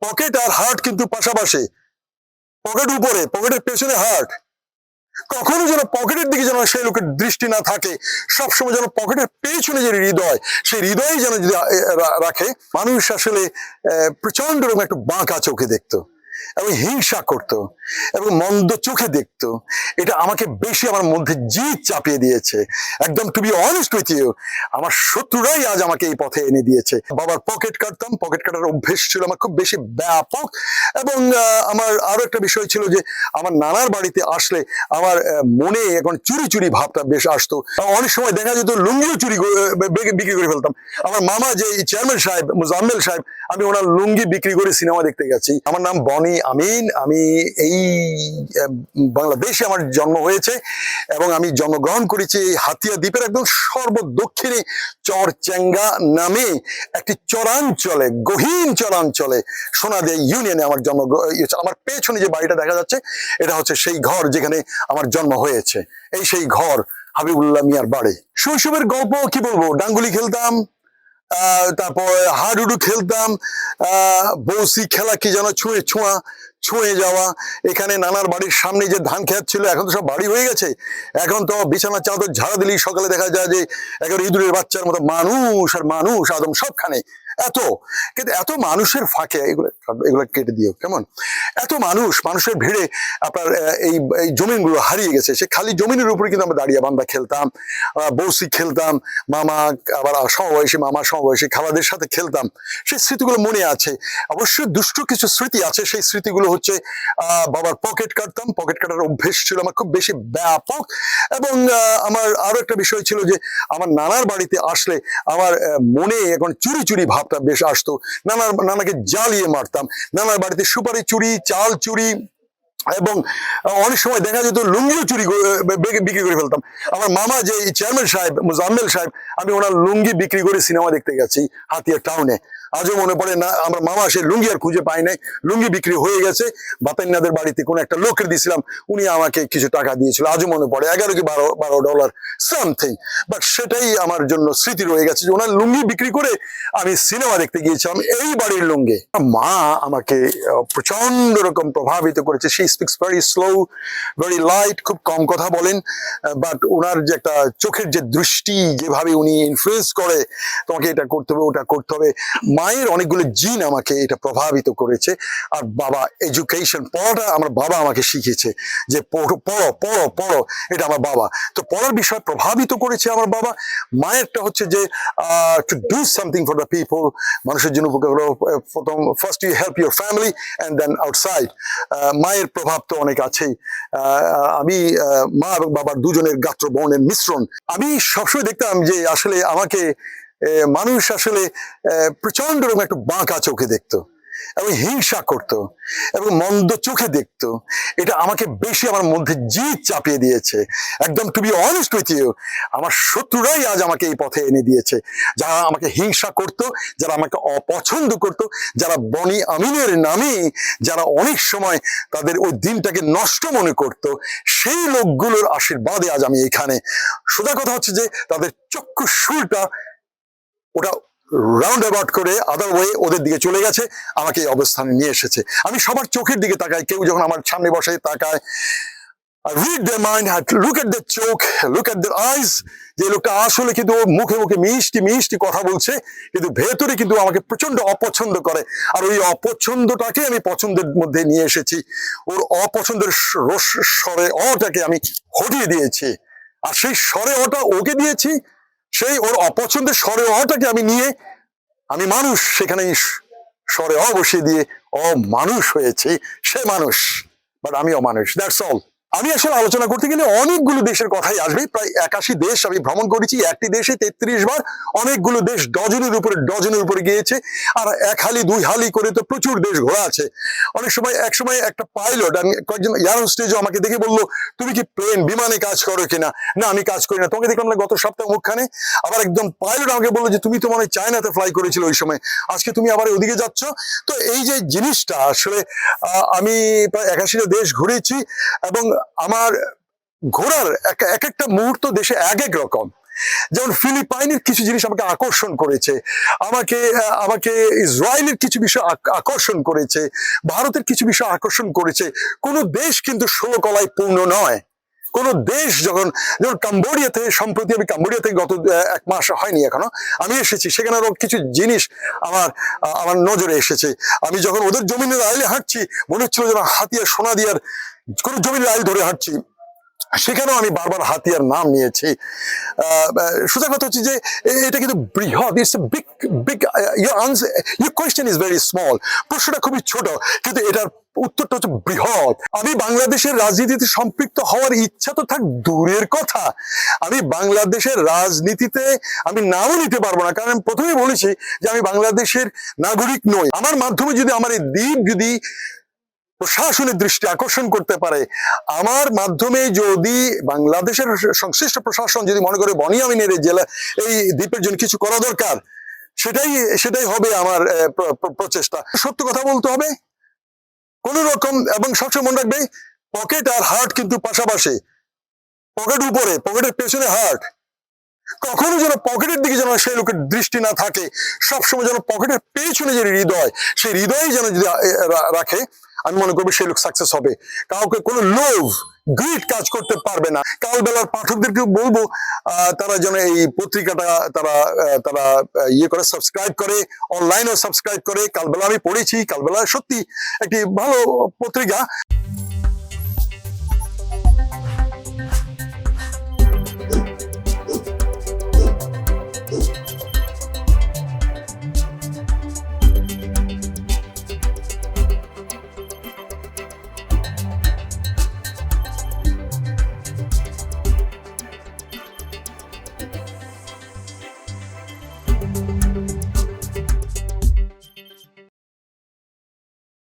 Pocket আর heart কিন্তু পাশাপাশি, pocket উপরে, পকেটের পেছনে হার্ট। কখনো যেন পকেটের দিকে যেন সেই লোকের দৃষ্টি না থাকে, সবসময় যেন পকেটের পেছনে যে হৃদয়, সেই হৃদয় যেন যদি রাখে। মানুষ আসলে প্রচন্ড রকম একটু বাঁকা চোখে দেখতো এবং হিংসা করত এবং মন্দ চোখে দেখতো। এটা আমাকে বেশি আমার মধ্যে জিদ চাপিয়ে দিয়েছে। একদম to be honest with you, আমার শত্রুরাই আজ আমাকে এই পথে এনে দিয়েছে। বাবার পকেট কাটতাম, পকেট কাটার অভ্যেস ছিল আমার খুব বেশি ব্যাপক। এবং আমার আরো একটা বিষয় ছিল যে আমার নানার বাড়িতে আসলে আমার মনে এখন চুরি চুরি ভাবটা বেশ আসতো। অনেক সময় দেখা যেত লুঙ্গিও চুরি বিক্রি করে ফেলতাম। আমার মামা যে চেয়ারম্যান সাহেব মুজাম্মেল সাহেব, আমি ওনার লুঙ্গি বিক্রি করে সিনেমা দেখতে গেছি। আমার নাম বনি আমিন, আমি এই বাংলাদেশে আমার জন্ম হয়েছে এবং আমি জন্মগ্রহণ করেছি এই হাতিয়া দ্বীপের একদম সর্বদক্ষিণে চরচেঙ্গা নামে একটি চরাঞ্চলে, গহীন চরাঞ্চলে, সোনাদিয়া ইউনিয়নে আমার জন্ম। আমার পেছনে যে বাড়িটা দেখা যাচ্ছে এটা হচ্ছে সেই ঘর যেখানে আমার জন্ম হয়েছে। এই সেই ঘর হাবিবুল্লাহ মিয়ার বাড়ি। শৈশবের গল্প কি বলবো, ডাঙ্গুলি খেলতাম, তারপর হাডুডু খেলতাম, বৌসি খেলা কি যেন ছুঁয়ে যাওয়া। এখানে নানার বাড়ির সামনে যে ধান খেত ছিল, এখন তো সব বাড়ি হয়ে গেছে। এখন তো বিছানা চাদর ঝাড়া দিলেই সকালে দেখা যায় যে একেবারে ইঁদুরের বাচ্চার মতো মানুষ আর মানুষ আদম সবখানে। কিন্তু এত মানুষের ফাঁকে এগুলো কেটে দিও কেমন। এত মানুষের ভিড়ে আপনার এই জমিনগুলো হারিয়ে গেছে। সে খালি জমিনের উপরে কিন্তু আমরা দাঁড়িয়ে বান্ধা খেলতাম, বৌসি খেলতাম, মামা আবার সমবয়সী মামা সমবয়সী খালাদের সাথে খেলতাম। সেই স্মৃতিগুলো মনে আছে। অবশ্যই দুষ্ট কিছু স্মৃতি আছে। সেই স্মৃতিগুলো হচ্ছে বাবার পকেট কাটতাম, পকেট কাটার অভ্যেস ছিল আমার খুব বেশি ব্যাপক। এবং আমার আরো একটা বিষয় ছিল যে আমার নানার বাড়িতে আসলে আমার মনে এখন চুরি চুরি ভাবটা বেশ আসতো। নানাকে জ্বালিয়ে মারতাম। নানার বাড়িতে সুপারি চুরি, চাল চুরি, এবং অনেক সময় দেখা যেত লুঙ্গিও চুরি বিক্রি করে ফেলতাম। আমার মামা যে চেয়ারম্যান সাহেব মুজাম্মেল সাহেব, আমি ওনার লুঙ্গি বিক্রি করে সিনেমা দেখতে গেছি হাতিয়া টাউনে। আজও মনে পড়ে না, আমার মামা সে লুঙ্গি আর খুঁজে পাই নাই, লুঙ্গি বিক্রি হয়ে গেছে। বাতান্নাদের বাড়িতে কোনো একটা লোকের দিয়েছিলাম, উনি আমাকে কিছু টাকা দিয়েছিল। আজও মনে পড়ে, 11 কি 12 ডলার সামথিং। বাট সেটাই আমার জন্য স্মৃতি রয়ে গেছে যে ওনার লুঙ্গি বিক্রি করে আমি সিনেমা দেখতে গিয়েছিলাম এই বাড়ির লুঙ্গি। মা আমাকে প্রচন্ড রকম প্রভাবিত করেছে। সে speaks very slow, very light, খুব কম কথা বলেন। বাট ওনার যে একটা চোখের যে দৃষ্টি, যেভাবে উনি ইনফ্লুয়েন্স করে তোমাকে এটা করতে হবে ওটা করতে হবে। মায়ের অনেকগুলো জিন আমাকে এটা প্রভাবিত করেছে। আর বাবা এডুকেশন, পড়াটা আমার বাবা আমাকে শিখিয়েছে যে পড়ো পড়ো পড়ো, এটা আমার বাবা। তো পড়ার বিষয় প্রভাবিত করেছে আমার বাবা। মায়েরটা হচ্ছে যে to do something for the people, মানুষের জন্য উপকার করো। প্রথম first you help your family and then outside. মায়ের প্রভাব তো অনেক আছেই। আমি মা এবং বাবার দুজনের গাত্র বর্ণের মিশ্রণ। আমি সবসময় দেখতাম যে আসলে আমাকে মানুষ আসলে প্রচন্ড রকম একটু বাঁকা চোখে দেখতো এবং হিংসা করত এবং মন্দ চোখে দেখতো। এটা আমাকে বেশি আমার মধ্যে জিদ চাপিয়ে দিয়েছে। একদম to be honest with you, আমার শত্রুরাই আজ আমাকে এই পথে এনে দিয়েছে। যারা আমাকে হিংসা করত, যারা আমাকে অপছন্দ করত, যারা বনি আমিনের নামে যারা অনেক সময় তাদের ওই দিনটাকে নষ্ট মনে করত, সেই লোকগুলোর আশীর্বাদে আজ আমি এখানে। সোজা কথা হচ্ছে যে তাদের চক্ষুশূলটা ওটা রাউন্ড অ্যাবাউট করে আদার ওয়ে ওদের দিকে চলে গেছে, আমাকে এই অবস্থানে নিয়ে এসেছে। আমি সবার চোখের দিকে তাকাই, কেউ যখন আমার সামনে বসে তাকায়, I read their mind, I look at their চোখ, look at their eyes, যে লোকটা আসলে কিন্তু মুখে মুখে মিষ্টি মিষ্টি কথা বলছে, কিন্তু ভেতরে কিন্তু আমাকে প্রচন্ড অপছন্দ করে। আর ওই অপছন্দটাকে আমি পছন্দের মধ্যে নিয়ে এসেছি। ওর অপছন্দের স্বরে অটাকে আমি হটিয়ে দিয়েছি, আর সেই স্বরে অটা ওকে দিয়েছি। সেই ওর অপছন্দের স্বরে অটাকে আমি নিয়ে আমি মানুষ সেখানে স্বরে অ বসিয়ে দিয়ে মানুষ হয়েছে। সে মানুষ, বাট আমিও মানুষ, দ্যাটস অল। আমি আসলে আলোচনা করতে গেলে অনেকগুলো দেশের কথাই আসবে। প্রায় 81 দেশ আমি ভ্রমণ করেছি। একটি দেশে 33 বার, অনেকগুলো দেশ ডজনের উপরে গিয়েছে। আর 1 হালি 2 হালি করে তো প্রচুর দেশ ঘোরা আছে। অনেক সময় একসময় একটা পাইলট, আমি কয়েকজন এয়ার হোস্টেজও আমাকে দেখে বললো, তুমি কি বিমানে কাজ করো কিনা? না, আমি কাজ করি না। তোমাকে দেখলাম না গত সপ্তাহে মুখখানে। আবার একদম পাইলট আমাকে বললো যে তুমি তো মনে হয় চায়নাতে ফ্লাই করেছিল ওই সময়, আজকে তুমি আবার ওদিকে যাচ্ছ। তো এই যে জিনিসটা আসলে আমি প্রায় 81টা দেশ ঘুরেছি এবং আমার ঘোরার এক একটা মুহূর্ত দেশে এক এক রকম। যেমন ফিলিপাইনের কিছু জিনিস আমাকে আকর্ষণ করেছে, আমাকে আমাকে ইসরায়েলের কিছু বিষয় আকর্ষণ করেছে, ভারতের কিছু বিষয় আকর্ষণ করেছে। কোন দেশ কিন্তু 16 কলায় পূর্ণ নয়। কোন দেশ যেমন কম্বোডিয়াতে, সম্প্রতি আমি কম্বোডিয়াতে গত 1 মাস হয়নি এখনো আমি এসেছি, সেখানে আরো কিছু জিনিস আমার আমার নজরে এসেছে। আমি যখন ওদের জমিনের আইলে হাঁটছি, মনে হচ্ছিল যেন হাতিয়ার, সোনা দিয়ার কোন জমির আইল ধরে হাঁটছি। সেখানেও আমি বারবার হাতিয়ার নাম নিয়েছি। সোজা কথা হচ্ছে যে এটা কিন্তু বৃহৎ, it's big big, your question is very small, প্রশ্নটা খুবই ছোট, কিন্তু এটার উত্তরটা হচ্ছে বৃহৎ। আমি বাংলাদেশের রাজনীতিতে সম্পৃক্ত হওয়ার ইচ্ছা তো থাক দূরের কথা, আমি বাংলাদেশের রাজনীতিতে আমি নামও নিতে পারবো না, কারণ আমি প্রথমেই বলেছি যে আমি বাংলাদেশের নাগরিক নই। আমার মাধ্যমে যদি আমার এই দ্বীপ যদি প্রশাসনের দৃষ্টি আকর্ষণ করতে পারে, আমার মাধ্যমে যদি বাংলাদেশের সংশ্লিষ্ট প্রশাসন যদি মনে করে বনিয়ামিনের এই জেলা, এই দ্বীপের জন্য কিছু করা দরকার, সেটাই হবে আমার প্রচেষ্টা। সত্য কথা বলতে হবে কোন রকম, এবং সবসময় মনে রাখবে পকেট আর হার্ট কিন্তু পাশাপাশি। পকেট উপরে, পকেটের পেছনে হার্ট। কখনো যেন পকেটের দিকে যেন সেই লোকের দৃষ্টি না থাকে, সবসময় যেন পকেটের পেছনে যে হৃদয়, সেই হৃদয় যেন যদি রাখে, আমি মনে করবো সেই লোক সাকসেস হবে। কাউকে কোনো লোভ, গ্রিড কাজ করতে পারবে না। কালবেলার পাঠকদেরকে বলবো তারা যেন এই পত্রিকাটা তারা তারা ইয়ে করে, সাবস্ক্রাইব করে, অনলাইনেও সাবস্ক্রাইব করে। কালবেলা আমি পড়েছি, কালবেলা সত্যি একটি ভালো পত্রিকা।